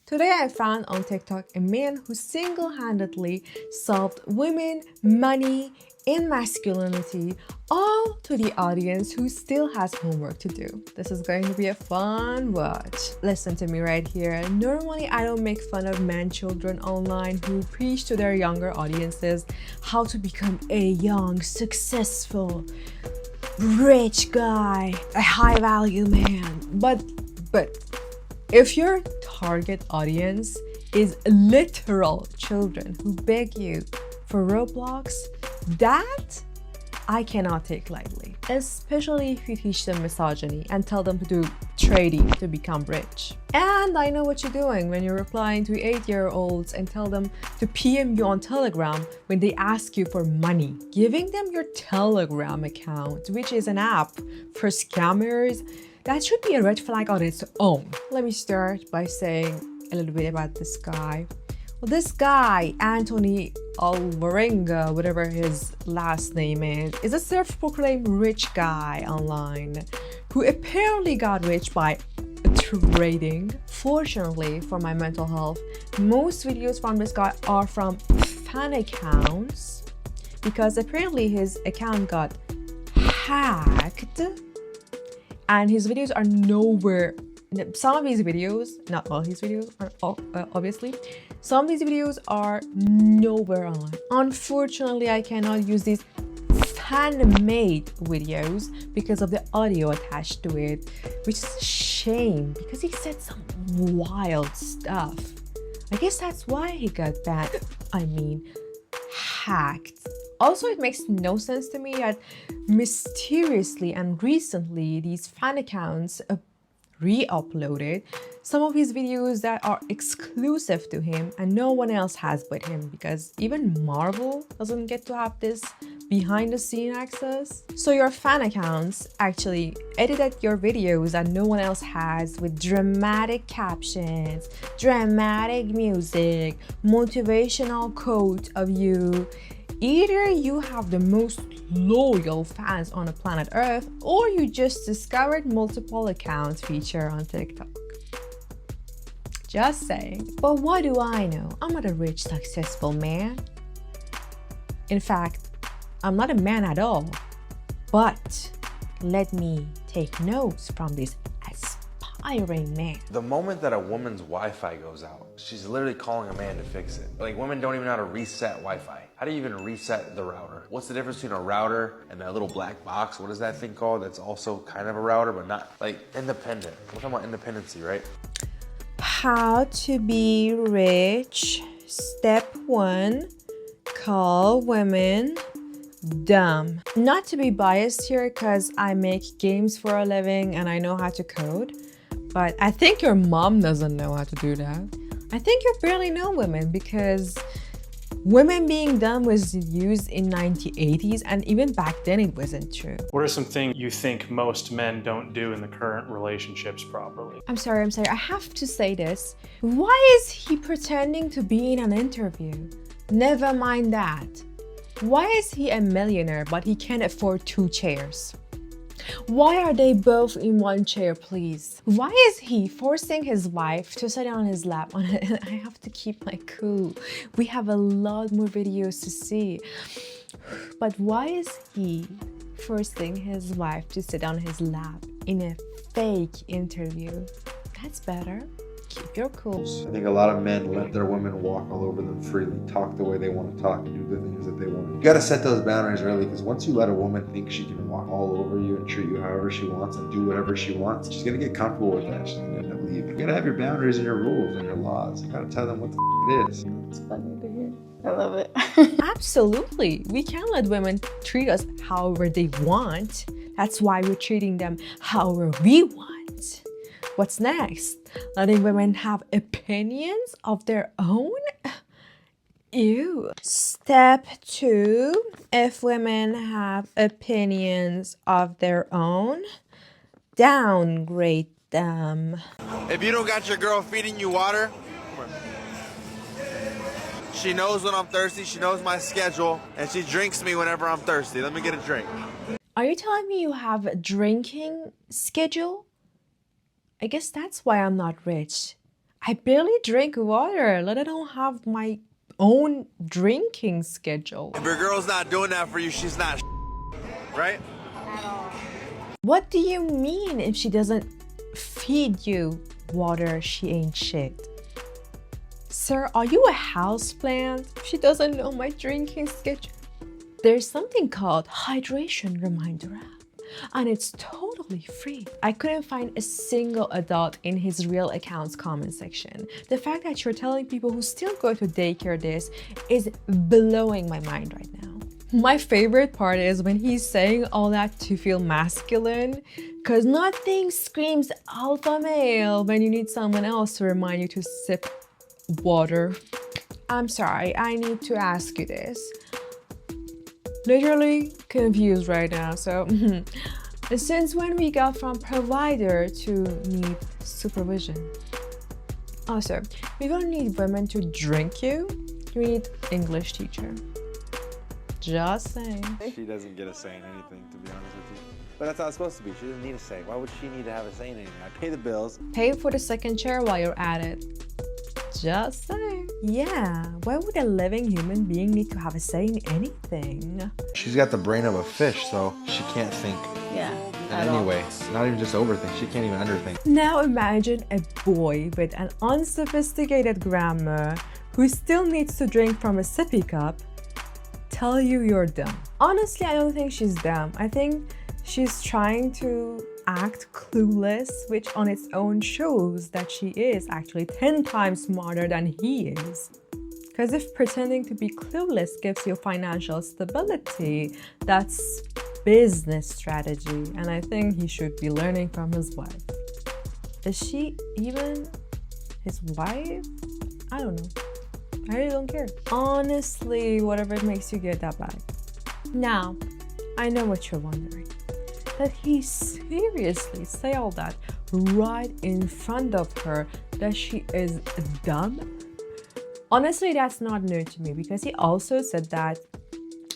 Today I found on TikTok a man who single-handedly solved women, money, and masculinity, all to the audience who still has homework to do. This is going to be a fun watch. Listen to me right here. Normally I don't make fun of man-children online who preach to their younger audiences how to become a young, successful, rich guy, a high-value man. But if your target audience is literal children who beg you for Roblox, that I cannot take lightly. Especially if you teach them misogyny and tell them to do trading to become rich. And I know what you're doing when you're replying to 8-year-olds and tell them to PM you on Telegram when they ask you for money. Giving them your Telegram account, which is an app for scammers, that should be a red flag on its own. Let me start by saying a little bit about this guy. Well, this guy, Anthony Alvarenga, whatever his last name is a self-proclaimed rich guy online who apparently got rich by trading. Fortunately for my mental health, most videos from this guy are from fan accounts because apparently his account got hacked and his videos are nowhere. Some of his videos, not all his videos, are obviously, some of these videos are nowhere online. Unfortunately, I cannot use these fan-made videos because of the audio attached to it, which is a shame because he said some wild stuff. I guess that's why he got banned. I mean, hacked. Also, it makes no sense to me that mysteriously and recently these fan accounts re-uploaded some of his videos that are exclusive to him and no one else has but him, because even Marvel doesn't get to have this behind the scene access. So your fan accounts actually edited your videos that no one else has with dramatic captions, dramatic music, motivational quote of you. Either you have the most loyal fans on the planet Earth, or you just discovered multiple accounts feature on TikTok. Just saying. But what do I know? I'm not a rich, successful man. In fact, I'm not a man at all. But let me take notes from this aspiring man. The moment that a woman's Wi-Fi goes out, she's literally calling a man to fix it. Like, women don't even know how to reset Wi-Fi. How do you even reset the router? What's the difference between a router and that little black box? What is that thing called? That's also kind of a router, but not like independent. We're talking about independency, right? How to be rich. Step 1, call women dumb. Not to be biased here because I make games for a living and I know how to code, but I think your mom doesn't know how to do that. I think you barely know women because women being dumb was used in 1980s and even back then it wasn't true. What are some things you think most men don't do in the current relationships properly? I'm sorry, I have to say this. Why is he pretending to be in an interview? Never mind that. Why is he a millionaire but he can't afford 2 chairs? Why are they both in one chair, please? Why is he forcing his wife to sit on his lap? I have to keep my cool. We have a lot more videos to see. But why is he forcing his wife to sit on his lap in a fake interview? That's better. Keep your cool. I think a lot of men let their women walk all over them freely, talk the way they want to talk, and do the things that they want. You got to set those boundaries early, because once you let a woman think she can walk all over you and treat you however she wants and do whatever she wants, she's going to get comfortable with that. She's going to end up leaving. You got to have your boundaries and your rules and your laws. You got to tell them what the it is. It's funny to hear. I love it. Absolutely. We can't let women treat us however they want. That's why we're treating them however we want. What's next? Letting women have opinions of their own? Ew. Step 2, if women have opinions of their own, downgrade them. If you don't got your girl feeding you water, she knows when I'm thirsty, she knows my schedule, and she drinks me whenever I'm thirsty. Let me get a drink. Are you telling me you have a drinking schedule? I guess that's why I'm not rich. I barely drink water, let alone have my own drinking schedule. If your girl's not doing that for you, she's not right? What do you mean if she doesn't feed you water, she ain't shit? Sir, are you a houseplant? She doesn't know my drinking schedule. There's something called Hydration Reminder app, and it's totally free. I couldn't find a single adult in his real account's comment section. The fact that you're telling people who still go to daycare this is blowing my mind right now. My favorite part is when he's saying all that to feel masculine, because nothing screams alpha male when you need someone else to remind you to sip water. I'm sorry, I need to ask you this. Literally confused right now. So since when we got from provider to need supervision? Also, we don't need women to drink you. You need English teacher. Just saying. She doesn't get a say in anything, to be honest with you. But that's how it's supposed to be. She doesn't need a say. Why would she need to have a say in anything? I pay the bills. Pay for the second chair while you're at it. Just saying. Yeah, why would a living human being need to have a say in anything? She's got the brain of a fish, so she can't think Yeah. in any way. Not even just overthink. She can't even underthink. Now imagine a boy with an unsophisticated grammar who still needs to drink from a sippy cup tell you you're dumb. Honestly, I don't think she's dumb. I think she's trying to act clueless, which on its own shows that she is actually 10 times smarter than he is. Because if pretending to be clueless gives you financial stability, that's business strategy, and I think he should be learning from his wife. Is she even his wife? I don't know. I really don't care. Honestly, whatever it makes you get that bag. Now, I know what you're wondering. That he seriously say all that right in front of her, that she is dumb? Honestly, that's not new to me, because he also said that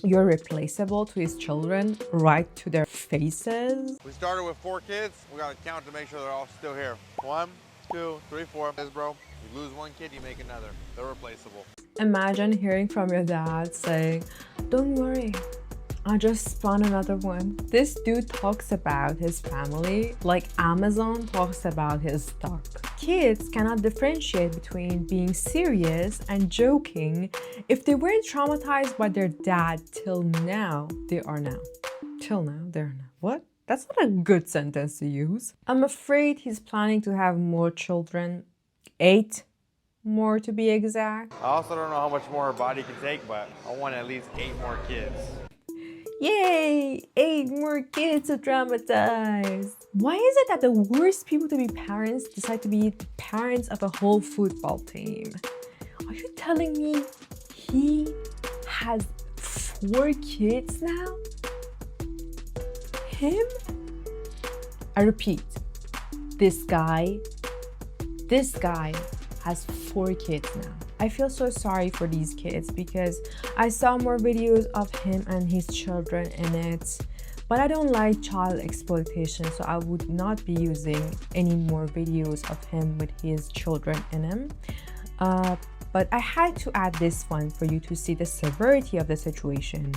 you're replaceable to his children right to their faces. We started with 4 kids. We got to count to make sure they're all still here. 1, 2, 3, 4. Yes, bro. You lose 1 kid, you make another. They're replaceable. Imagine hearing from your dad saying, "Don't worry, I just spawned another one." This dude talks about his family like Amazon talks about his stock. Kids cannot differentiate between being serious and joking. If they weren't traumatized by their dad till now, they are now. Till now, they're now. What? That's not a good sentence to use. I'm afraid he's planning to have more children. 8 more to be exact. I also don't know how much more her body can take, but I want at least 8 more kids. Yay! 8 more kids to traumatize. Why is it that the worst people to be parents decide to be the parents of a whole football team? Are you telling me he has 4 kids now? Him? I repeat, this guy has 4 kids now. I feel so sorry for these kids because I saw more videos of him and his children in it, but I don't like child exploitation, so I would not be using any more videos of him with his children in him. But I had to add this one for you to see the severity of the situation.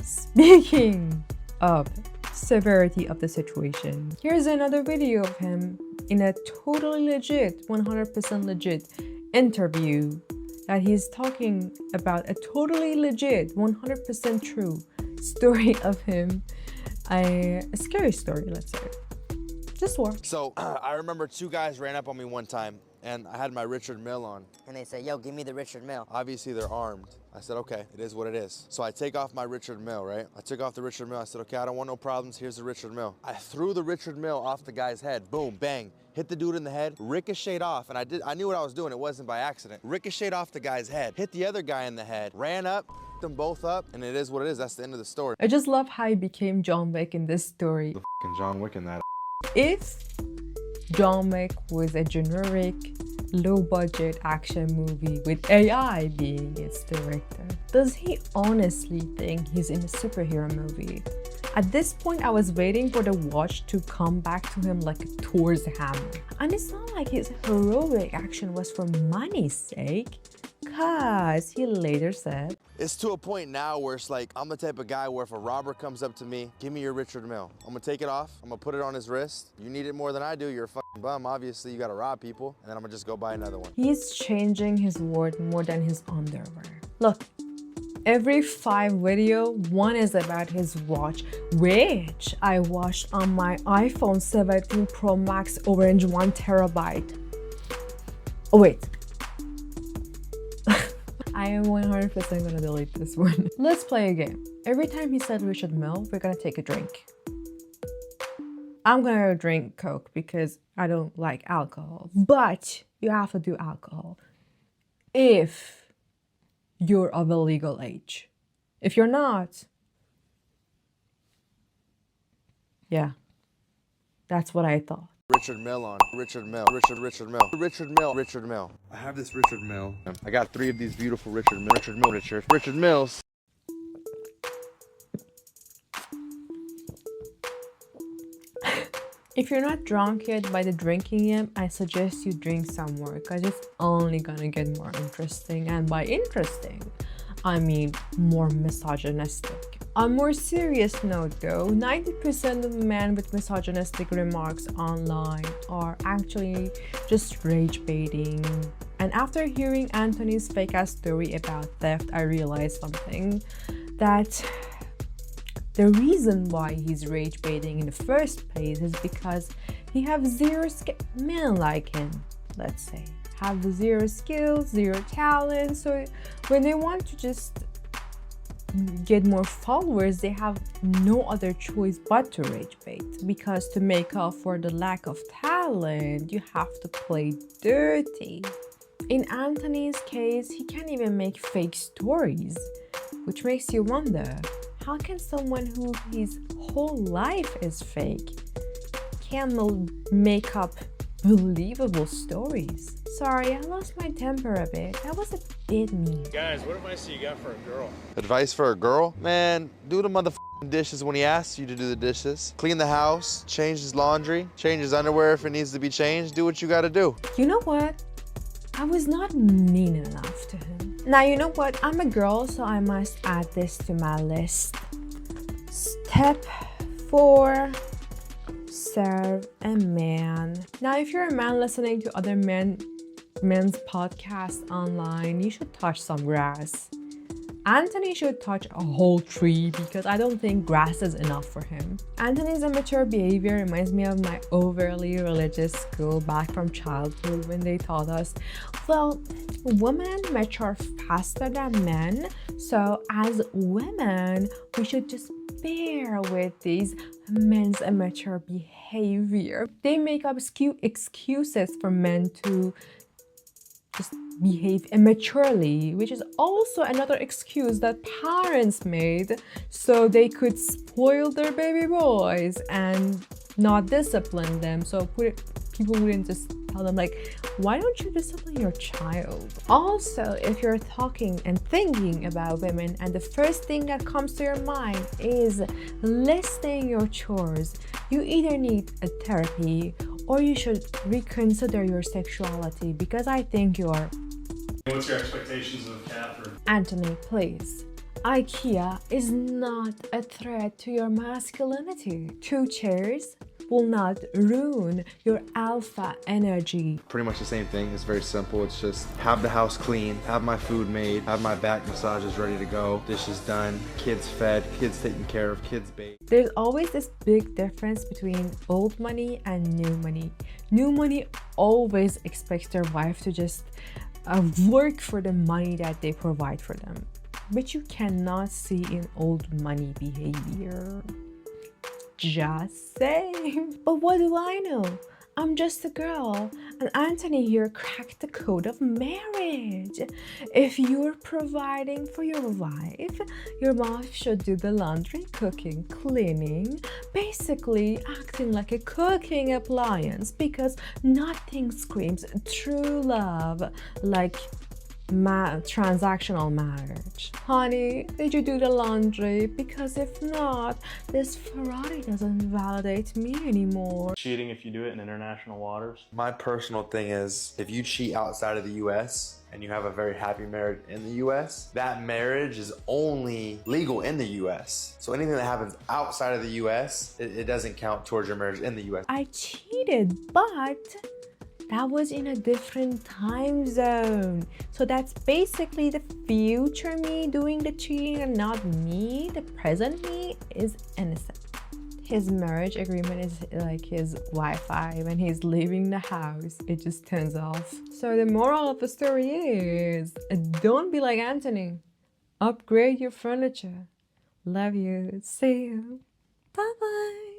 Speaking of severity of the situation, here's another video of him in a totally legit, 100% legit interview that he's talking about a totally legit, 100% true story of him. A scary story, let's say. Just war. So I remember 2 guys ran up on me one time, and I had my Richard Mille on. And they say, "Yo, give me the Richard Mille." Obviously, they're armed. I said, okay, it is what it is. So I take off my Richard Mille, right? I took off the Richard Mille. I said, okay, I don't want no problems. Here's the Richard Mille. I threw the Richard Mille off the guy's head. Boom, bang. Hit the dude in the head, ricocheted off, and I knew what I was doing. It wasn't by accident. Ricocheted off the guy's head, hit the other guy in the head, ran up, them both up, and it is what it is. That's the end of the story. I just love how he became John Wick in this story. The f***ing John Wick in that. If John Wick was a generic, low-budget action movie with AI being its director, does he honestly think he's in a superhero movie? At this point, I was waiting for the watch to come back to him like a Thor's hammer. And it's not like his heroic action was for money's sake, cause he later said, It's to a point now where it's like, I'm the type of guy where if a robber comes up to me, give me your Richard Mille. I'm gonna take it off, I'm gonna put it on his wrist. You need it more than I do, you're a fucking bum. Obviously, you gotta rob people, and then I'm gonna just go buy another one. he's changing his word more than his underwear. Look, every 5 video, 1 is about his watch, which I watched on my iPhone 17 Pro Max Orange 1 terabyte. Oh wait. I am 100% gonna delete this one. Let's play a game. Every time he said Richard Mille, we're gonna take a drink. I'm gonna drink Coke because I don't like alcohol. But you have to do alcohol if you're of a legal age. If you're not, yeah, that's what I thought. Richard Mille on. Richard Mille. Richard Mille. Richard Mille. Richard Mille. I have this Richard Mille. I got 3 of these beautiful Richard Mille. Richard Milles. If you're not drunk yet by the drinking game, I suggest you drink some more because it's only gonna get more interesting. And by interesting, I mean more misogynistic. On a more serious note though, 90% of men with misogynistic remarks online are actually just rage baiting. And after hearing Anthony's fake ass story about theft, I realized something, that the reason why he's rage baiting in the first place is because he have zero skill. Men like him, let's say, have zero skills, zero talent. So when they want to just get more followers, they have no other choice but to rage bait, because to make up for the lack of talent, you have to play dirty. In Anthony's case, he can't even make fake stories, which makes you wonder, how can someone who his whole life is fake can make up believable stories? Sorry, I lost my temper a bit. That was a bit mean. Guys, what advice do you got for a girl? Advice for a girl? Man, do the motherfucking dishes when he asks you to do the dishes. Clean the house, change his laundry, change his underwear if it needs to be changed. Do what you gotta do. You know what? I was not mean enough to him. Now, you know what? I'm a girl, so I must add this to my list. Step 4. Serve a man. Now, if you're a man listening to other men's podcasts online, you should touch some grass. Anthony should touch a whole tree because I don't think grass is enough for him. Anthony's immature behavior reminds me of my overly religious school back from childhood when they taught us, well, women mature faster than men, so as women, we should just bear with these men's immature behavior. They make up excuses for men to just behave immaturely, which is also another excuse that parents made so they could spoil their baby boys and not discipline them. So people wouldn't just tell them like, why don't you discipline your child? Also, if you're talking and thinking about women and the first thing that comes to your mind is listing your chores, you either need a therapy or you should reconsider your sexuality, because I think you're... What's your expectations of Catherine? Anthony, please. IKEA is not a threat to your masculinity. 2 chairs will not ruin your alpha energy. Pretty much the same thing. It's very simple. It's just have the house clean, have my food made, have my back massages ready to go, dishes done, kids fed, kids taken care of, kids bathed. There's always this big difference between old money and new money. New money always expects their wife to just work for the money that they provide for them, which you cannot see in old money behavior. Just saying. But what do I know? I'm just a girl, and Anthony here cracked the code of marriage. If you're providing for your wife should do the laundry, cooking, cleaning, basically acting like a cooking appliance, because nothing screams true love like transactional marriage. Honey, did you do the laundry? Because if not, this Ferrari doesn't validate me anymore. Cheating if you do it in international waters. My personal thing is, if you cheat outside of the US and you have a very happy marriage in the US, that marriage is only legal in the US. So anything that happens outside of the US, it doesn't count towards your marriage in the US. I cheated, but that was in a different time zone. So that's basically the future me doing the cheating and not me. The present me is innocent. His marriage agreement is like his Wi-Fi. When he's leaving the house, it just turns off. So the moral of the story is, don't be like Anthony. Upgrade your furniture. Love you. See you. Bye-bye.